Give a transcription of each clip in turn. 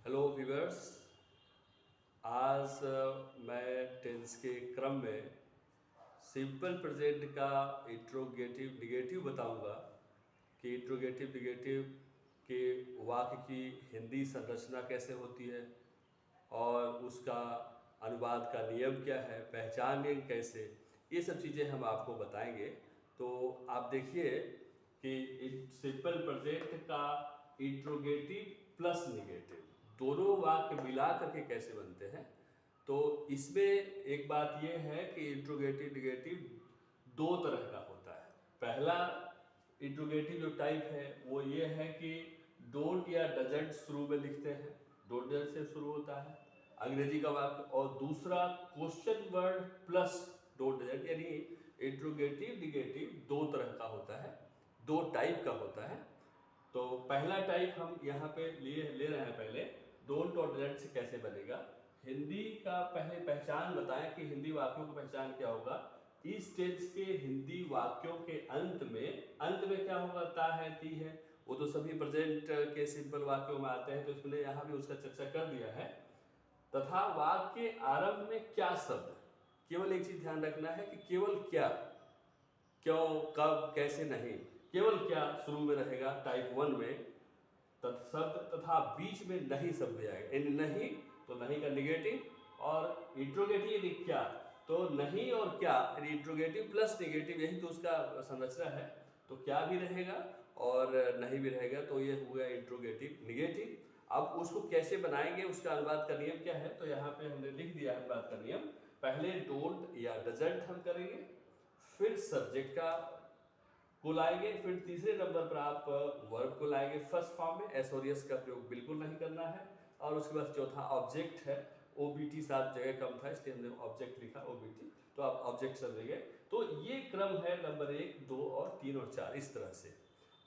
Hello viewers. आज मैं tense के क्रम में सिंपल प्रेजेंट का इंट्रोगेटिव निगेटिव बताऊंगा कि इंट्रोगेटिव निगेटिव के वाक्य की हिंदी संरचना कैसे होती है और उसका अनुवाद का नियम क्या है, पहचानेंगे कैसे, ये सब चीज़ें हम आपको बताएंगे। तो आप देखिए कि सिंपल प्रेजेंट का इंट्रोगेटिव प्लस निगेटिव दोनों वाक्य मिला करके कैसे बनते हैं। तो इसमें एक बात यह है कि इंट्रोगेटिव निगेटिव दो तरह का होता है। पहला इंट्रोगेटिव जो टाइप है वो ये है कि डोंट या डजंट शुरू में लिखते हैं, डोंट डजंट से शुरू होता है अंग्रेजी का वाक्य। और दूसरा question word plus don't doesn't, यानी इंट्रोगेटिव निगेटिव दो तरह का होता है, दो टाइप का होता है। तो पहला टाइप हम यहाँ पे ले रहे हैं। पहले डोंट और डजंट से कैसे बनेगा, हिंदी का पहले पहचान बताएं कि हिंदी वाक्यों की पहचान क्या होगा। इस टेंस के हिंदी वाक्यों के अंत में क्या होगा, ता है, ती है, वो तो सभी प्रेजेंट के सिंपल वाक्यों में आते हैं, तो इसलिए यहाँ भी उसका चर्चा कर दिया है। तथा वाक्य के आरंभ में क्या शब्द, केवल एक चीज ध्यान रखना है कि केवल क्या, क्यों, कब, कैसे नहीं, केवल क्या शुरू में रहेगा टाइप 1 में शब्द, तथा बीच में नहीं शब्द आएगा। यानी नहीं तो नहीं का निगेटिव, और इंट्रोगेटिव यानी क्या तो नहीं और क्या, यानी इंट्रोगेटिव प्लस निगेटिव, यही तो उसका संरचना है। तो क्या भी रहेगा और नहीं भी रहेगा, तो ये हुआ इंट्रोगेटिव निगेटिव। अब उसको कैसे बनाएंगे, उसका अनुवाद का नियम क्या है, तो यहाँ पे हमने लिख दिया अनुवाद का नियम। पहले डोंट या डजंट हम करेंगे, फिर सब्जेक्ट का को लाएंगे, फिर तीसरे नंबर पर आप वर्ब को लाएंगे फर्स्ट फॉर्म में, एस और यस का प्रयोग बिल्कुल नहीं करना है। और उसके बाद चौथा ऑब्जेक्ट है, ओबीटी साथ जगह कम था इसलिए हमने ऑब्जेक्ट लिखा ओबीटी, तो आप ऑब्जेक्ट समझेंगे। तो ये क्रम है नंबर 1, 2 और 3 और 4 इस तरह से।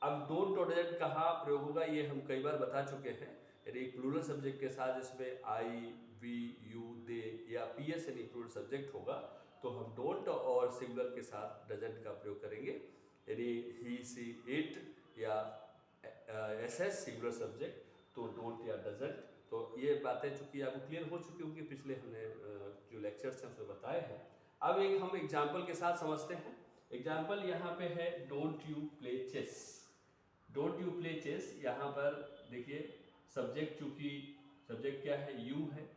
अब डोंट और डजंट कहाँ प्रयोग होगा ये हम कई बार बता चुके हैं। यदि प्लूरल सब्जेक्ट के साथ इसमें आई, वी, यू, दे या पीएस यानी प्लूरल सब्जेक्ट होगा, तो हम डोंट और सिंगुलर के साथ डजंट का प्रयोग करेंगे। यानी ही, सी, इट या एसएस सिंगुलर सब्जेक्ट, तो डोंट या डजंट। तो ये बातें चूंकि आपको क्लियर हो चुकी होंगी, पिछले हमने जो लेक्चर्स हैं उसमें बताए हैं। अब एक हम एग्जाम्पल के साथ समझते हैं। एग्जाम्पल यहाँ पे है don't you play chess. Don't you play chess, यहाँ पर देखिए सब्जेक्ट, चूंकि सब्जेक्ट क्या है, यू है,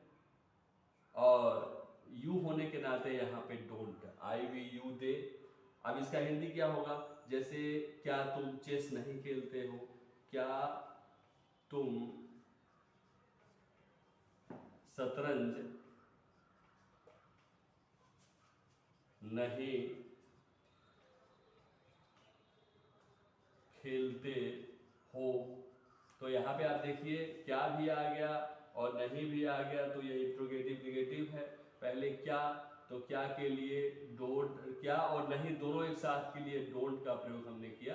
और यू होने के नाते यहाँ पे डोंट, आई, वी, यू, दे। अब इसका हिंदी क्या होगा, जैसे क्या तुम चेस नहीं खेलते हो, क्या तुम शतरंज नहीं खेलते हो। तो यहाँ पे आप देखिए क्या भी आ गया और नहीं भी आ गया, तो ये इंट्रोगेटिव निगेटिव है। पहले क्या, तो क्या के लिए डोंट, क्या और नहीं दोनों एक साथ के लिए डोंट का प्रयोग हमने किया।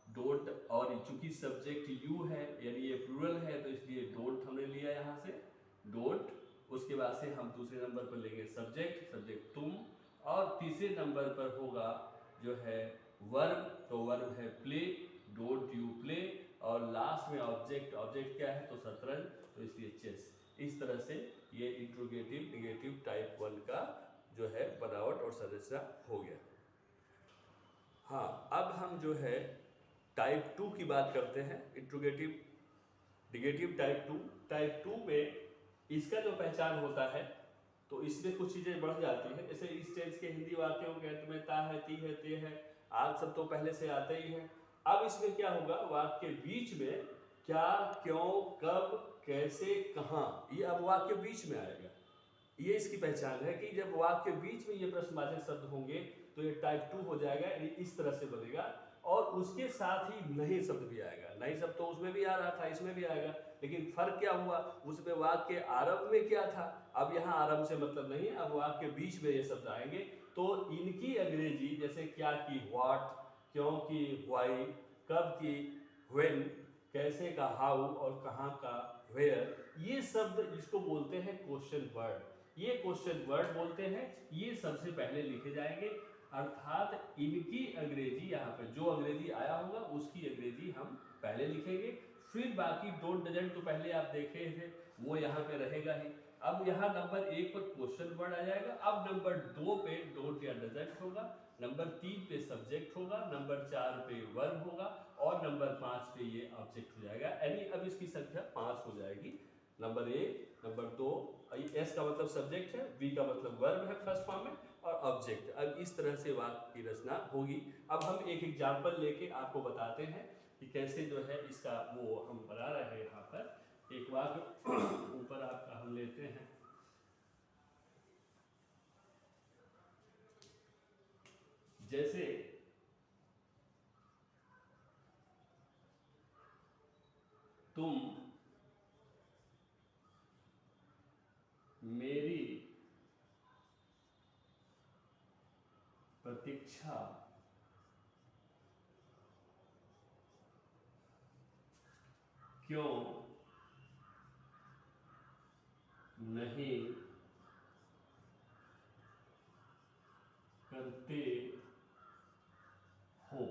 डोंट, और चूंकि सब्जेक्ट यू है यानी ये प्लूरल है, तो इसलिए डोंट हमने लिया यहाँ से डोंट। उसके बाद से हम दूसरे नंबर पर लेंगे सब्जेक्ट, सब्जेक्ट तुम, और तीसरे नंबर पर होगा जो है वर्ब, तो वर्ब है प्ले, डोंट यू प्ले, और लास्ट में ऑब्जेक्ट, ऑब्जेक्ट क्या है तो शतरंज, तो इसलिए चेस। इस तरह से ये इंट्रोगेटिव निगेटिव टाइप 1 का जो है बनावट और संरचना हो गया। हाँ, अब हम जो है टाइप 2 की बात करते हैं। इंट्रोगेटिव निगेटिव टाइप 2 में इसका जो पहचान होता है, तो इसमें कुछ चीजें बढ़ जाती है। जैसे इस टेंस के हिंदी वाक्यों के अंत में ता है, ती है, ते है, आज सब तो पहले से आते ही है। अब इसमें क्या होगा, वाक्य के बीच में क्या, क्यों, कब, कैसे, कहाँ, ये अब वाक्य बीच में आएगा। ये इसकी पहचान है कि जब वाक्य के बीच में ये प्रश्नवाचक शब्द होंगे तो ये टाइप 2 हो जाएगा, यानी इस तरह से बनेगा। और उसके साथ ही नहीं शब्द भी आएगा। नहीं शब्द तो उसमें भी आ रहा था, इसमें भी आएगा, लेकिन फर्क क्या हुआ, उसमें वाक्य आरंभ में क्या था, अब यहाँ आरंभ से मतलब नहीं है, अब वाक्य के बीच में ये शब्द आएंगे। तो इनकी अंग्रेजी जैसे क्या की व्हाट, क्यों की व्हाई, कब की व्हेन, कैसे का हाउ, और कहाँ का वेयर, ये शब्द इसको बोलते हैं क्वेश्चन वर्ड। ये क्वेश्चन वर्ड बोलते हैं, ये सबसे पहले लिखे जाएंगे। अर्थात इनकी अंग्रेजी, यहाँ पे जो अंग्रेजी आया होगा उसकी अंग्रेजी हम पहले लिखेंगे, फिर बाकी डोंट डजंट तो पहले आप देखे थे, वो यहाँ पे रहेगा ही। अब यहाँ नंबर 1 पर क्वेश्चन वर्ड आ जाएगा। अब नंबर 2 पे डोंट या डजंट होगा, नंबर 3 पे सब्जेक्ट होगा, नंबर 4 पे वर्ब होगा और नंबर 5 पे ये ऑब्जेक्ट हो जाएगा। यानी अब इसकी संख्या 5 हो जाएगी। नंबर 1, नंबर 2, एस का मतलब सब्जेक्ट है, वी का मतलब वर्ब है फर्स्ट फॉर्म में, और ऑब्जेक्ट। अब इस तरह से वाक्य की रचना होगी। अब हम एक एग्जाम्पल लेके आपको बताते हैं कि कैसे जो है इसका वो हम बना रहे हैं। यहाँ पर एक वाक्य ऊपर आपका हम लेते हैं, जैसे तुम मेरी प्रतीक्षा क्यों नहीं करते हो।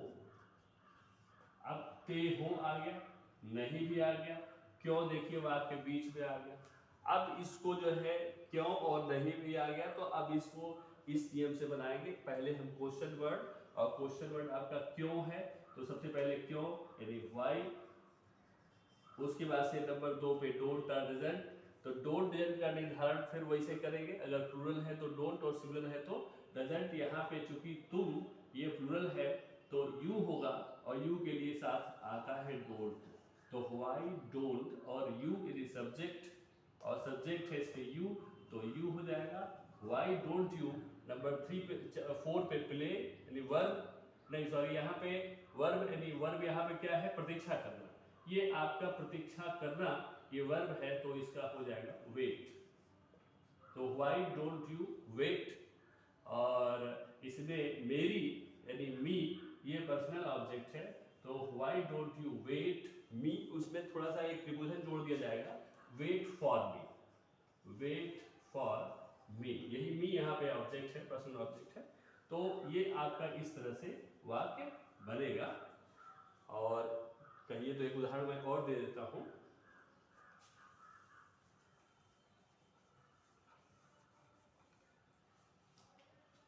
अब ते हो आ गया, नहीं भी आ गया, क्यों देखिए वाक्य के बीच में आ गया। अब इसको जो है क्यों और नहीं भी आ गया, तो अब इसको इस नियम से बनाएंगे। पहले हम क्वेश्चन वर्ड, और क्वेश्चन वर्ड आपका क्यों है, तो सबसे पहले क्यों यानी व्हाई, उसके बाद से नंबर 2 पे डोंट और डजंट। तो डोंट डजंट का निर्धारण फिर वैसे करेंगे, अगर प्लूरल है तो डोंट और सिंगुलर है तो डजंट। यहाँ पे चूंकि तुम ये प्लूरल है तो यू होगा, और यू के लिए साथ आता है डोंट, तो व्हाई डोंट और यू इज सब्जेक्ट, और सब्जेक्ट है इसके यू, तो यू हो जाएगा। व्हाई डोंट यू नंबर 3 पे 4 पे प्ले यानी वर्ब, नहीं सॉरी यहाँ पे वर्ब, यानी वर्ब यहाँ पे क्या है, प्रतीक्षा करना। ये आपका प्रतीक्षा करना ये वर्ब है, तो इसका हो जाएगा वेट। तो व्हाई डोंट यू वेट, और इसमें मेरी यानी मी ये पर्सनल ऑब्जेक्ट है, तो why don't you wait me, उसमें थोड़ा सा एक प्रीपोजिशन जोड़ दिया जाएगा, wait for me, wait for me, यही मी यहाँ पे ऑब्जेक्ट है, पर्सनल ऑब्जेक्ट है। तो ये आपका इस तरह से वाक्य बनेगा। और कहिए तो एक उदाहरण मैं और दे देता हूं,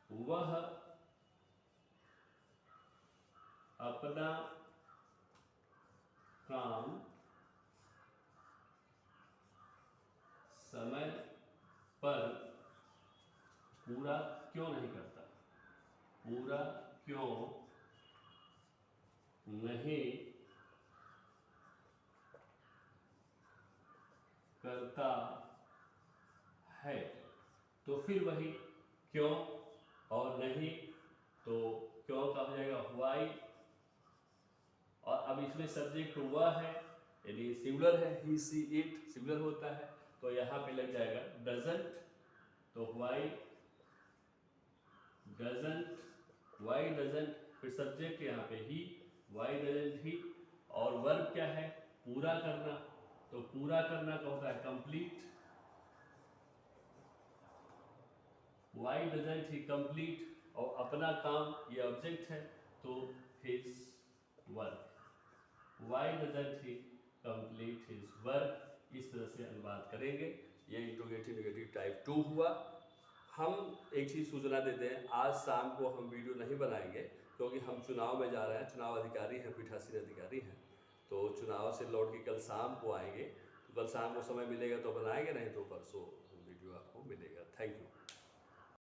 वह अपना काम समय पर पूरा क्यों नहीं करता, पूरा क्यों नहीं करता है। तो फिर वही क्यों और नहीं, तो क्यों का हो जाएगा व्हाई, और अब इसमें सब्जेक्ट वह है यानी सिंगुलर है, ही सी इट सिंगुलर होता है, तो यहाँ पे लग जाएगा डजंट, तो व्हाई डजंट, व्हाई डजंट, फिर सब्जेक्ट यहाँ पे ही, व्हाई डजंट ही, और वर्ब क्या है, पूरा करना, तो पूरा करना का होता है complete, why doesn't he complete, और अपना काम ये ऑब्जेक्ट है, तो his work, why doesn't he complete his work. इस तरह से अनुवाद करेंगे। ये इंट्रोगेटिव नेगेटिव टाइप 2 हुआ। हम एक चीज़ सूचना देते हैं, आज शाम को हम वीडियो नहीं बनाएंगे क्योंकि हम चुनाव में जा रहे हैं, चुनाव अधिकारी हैं, पीठासीन अधिकारी हैं, तो चुनाव से लौट के कल शाम को आएंगे, तो कल शाम को समय मिलेगा तो बनाएंगे, नहीं तो परसों हम वीडियो आपको